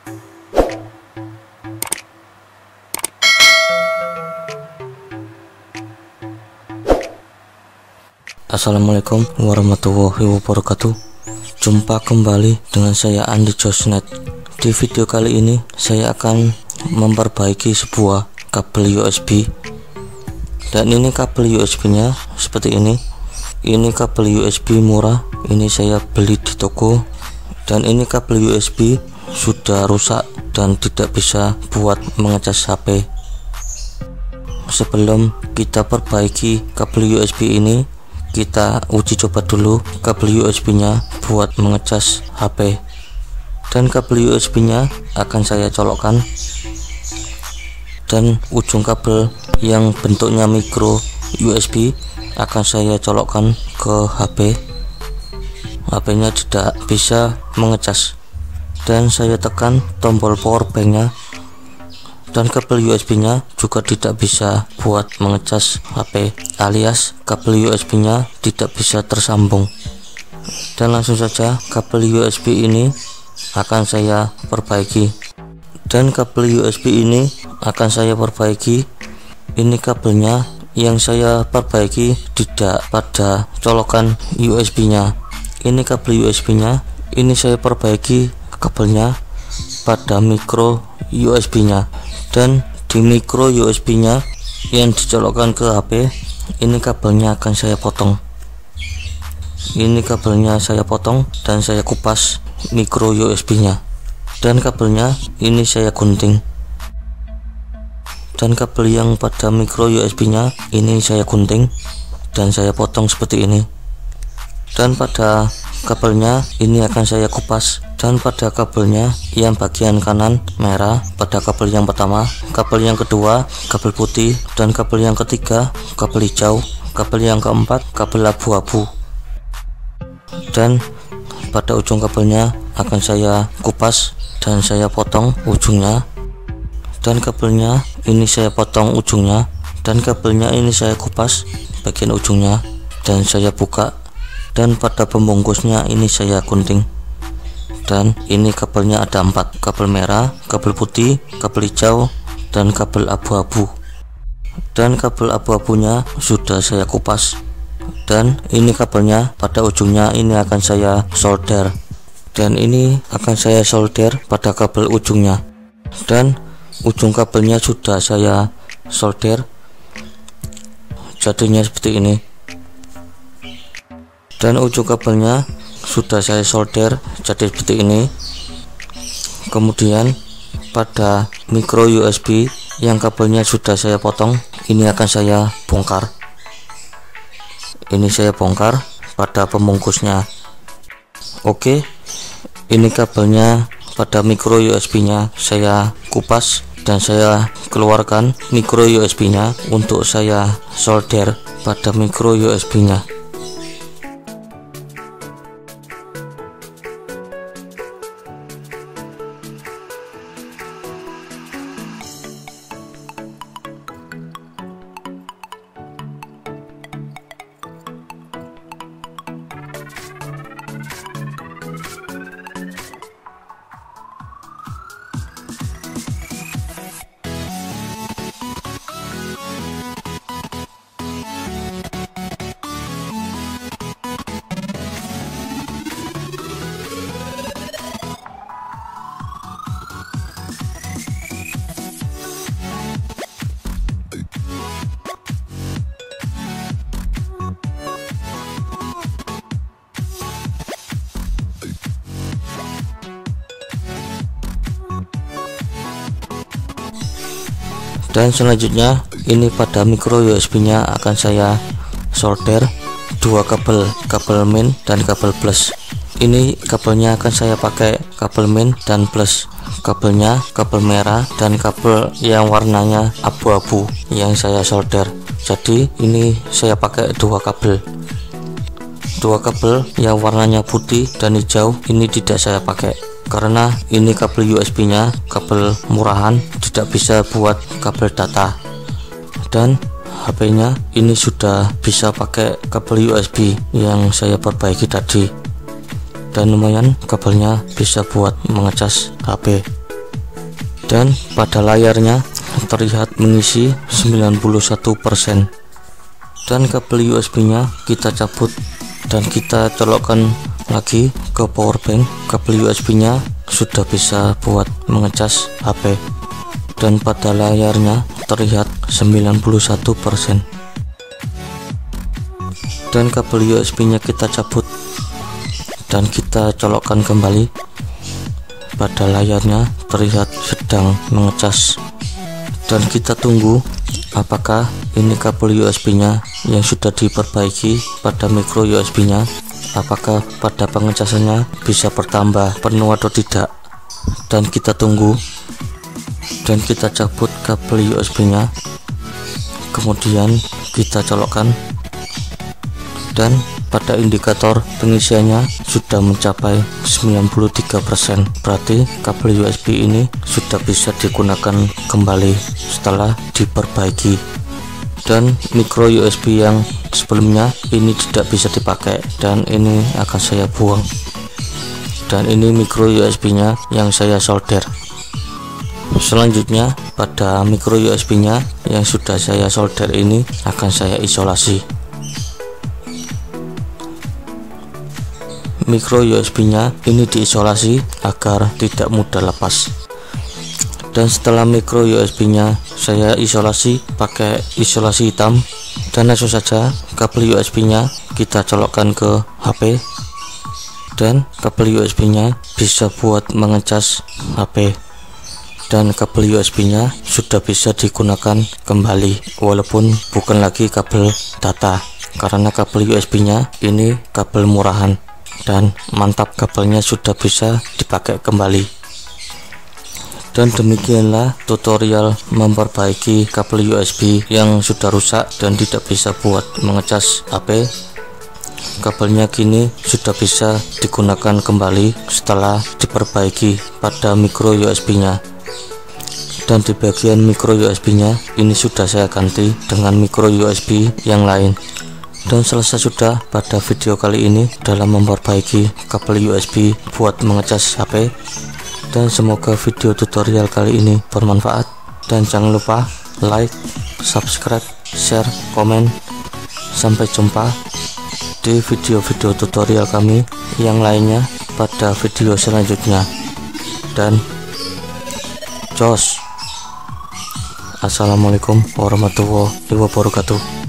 Assalamualaikum warahmatullahi wabarakatuh. Jumpa kembali dengan saya Andi Josnet. Di video kali ini saya akan memperbaiki sebuah kabel USB. Dan ini kabel USB nya seperti ini. Ini kabel USB murah, ini saya beli di toko. Dan ini kabel USB sudah rusak dan tidak bisa buat mengecas HP. Sebelum kita perbaiki kabel USB ini, kita uji coba dulu kabel USB nya buat mengecas HP. Dan kabel USB nya akan saya colokkan, dan ujung kabel yang bentuknya micro USB akan saya colokkan ke HP. HP nya tidak bisa mengecas, dan saya tekan tombol power bank nya, dan kabel USB nya juga tidak bisa buat mengecas HP, alias kabel USB nya tidak bisa tersambung. Dan langsung saja kabel USB ini akan saya perbaiki. Dan kabel USB ini akan saya perbaiki. Ini kabelnya yang saya perbaiki tidak pada colokan USB nya. Ini kabel USB nya, ini saya perbaiki kabelnya pada micro USB nya. Dan di micro USB nya yang dicolokkan ke HP, ini kabelnya akan saya potong. Ini kabelnya saya potong dan saya kupas micro USB nya. Dan kabelnya ini saya gunting. Dan kabel yang pada micro USB nya ini saya gunting dan saya potong seperti ini. Dan pada kabelnya ini akan saya kupas. Dan pada kabelnya yang bagian kanan merah pada kabel yang pertama, kabel yang kedua kabel putih, dan kabel yang ketiga kabel hijau, kabel yang keempat kabel abu-abu. Dan pada ujung kabelnya akan saya kupas dan saya potong ujungnya. Dan kabelnya ini saya potong ujungnya, dan kabelnya ini saya kupas bagian ujungnya dan saya buka. Dan pada pembungkusnya ini saya gunting. Dan ini kabelnya ada 4, kabel merah, kabel putih, kabel hijau, dan kabel abu-abu. Dan kabel abu-abunya sudah saya kupas. Dan ini kabelnya pada ujungnya ini akan saya solder. Dan ini akan saya solder pada kabel ujungnya. Dan ujung kabelnya sudah saya solder, jadinya seperti ini. Dan ujung kabelnya sudah saya solder jadi seperti ini. Kemudian pada micro USB yang kabelnya sudah saya potong, ini akan saya bongkar. Ini saya bongkar pada pembungkusnya. Oke, ini kabelnya pada micro USB nya saya kupas dan saya keluarkan micro USB nya untuk saya solder pada micro USB nya. Dan selanjutnya ini pada micro USB nya akan saya solder 2 kabel main dan kabel plus. Ini kabelnya akan saya pakai kabel main dan plus. Kabelnya kabel merah dan kabel yang warnanya abu-abu yang saya solder. Jadi ini saya pakai 2 kabel. 2 kabel yang warnanya putih dan hijau ini tidak saya pakai, karena ini kabel USB nya kabel murahan, tidak bisa buat kabel data. Dan HP nya ini sudah bisa pakai kabel USB yang saya perbaiki tadi, dan lumayan kabelnya bisa buat mengecas HP. dan pada layarnya terlihat mengisi 91%. Dan kabel USB nya kita cabut dan kita colokkan lagi ke power bank. Kabel USB nya sudah bisa buat mengecas HP dan pada layarnya terlihat 91%. Dan kabel USB nya kita cabut dan kita colokkan kembali. Pada layarnya terlihat sedang mengecas dan kita tunggu apakah ini kabel USB nya yang sudah diperbaiki pada micro USB nya, apakah pada pengecasannya bisa bertambah penuh atau tidak. Dan kita tunggu dan kita cabut kabel USB nya, kemudian kita colokkan dan pada indikator pengisiannya sudah mencapai 93%. Berarti kabel USB ini sudah bisa digunakan kembali setelah diperbaiki. Dan micro USB yang sebelumnya ini tidak bisa dipakai dan ini akan saya buang. Dan ini micro USB nya yang saya solder. Selanjutnya pada micro USB nya yang sudah saya solder ini akan saya isolasi. Micro USB nya ini diisolasi agar tidak mudah lepas. Dan setelah micro USB nya saya isolasi pakai isolasi hitam, dan langsung saja kabel USB nya kita colokkan ke HP dan kabel USB nya bisa buat mengecas HP dan kabel USB nya sudah bisa digunakan kembali walaupun bukan lagi kabel data, karena kabel USB nya ini kabel murahan dan mantap, kabelnya sudah bisa dipakai kembali. Dan demikianlah tutorial memperbaiki kabel USB yang sudah rusak dan tidak bisa buat mengecas HP. Kabelnya kini sudah bisa digunakan kembali setelah diperbaiki pada micro USB nya. Dan di bagian micro USB nya ini sudah saya ganti dengan micro USB yang lain. Dan selesai sudah pada video kali ini dalam memperbaiki kabel USB buat mengecas HP. Dan semoga video tutorial kali ini bermanfaat, dan jangan lupa like, subscribe, share, komen. Sampai jumpa di video-video tutorial kami yang lainnya pada video selanjutnya. Dan jos. Assalamualaikum warahmatullahi wabarakatuh.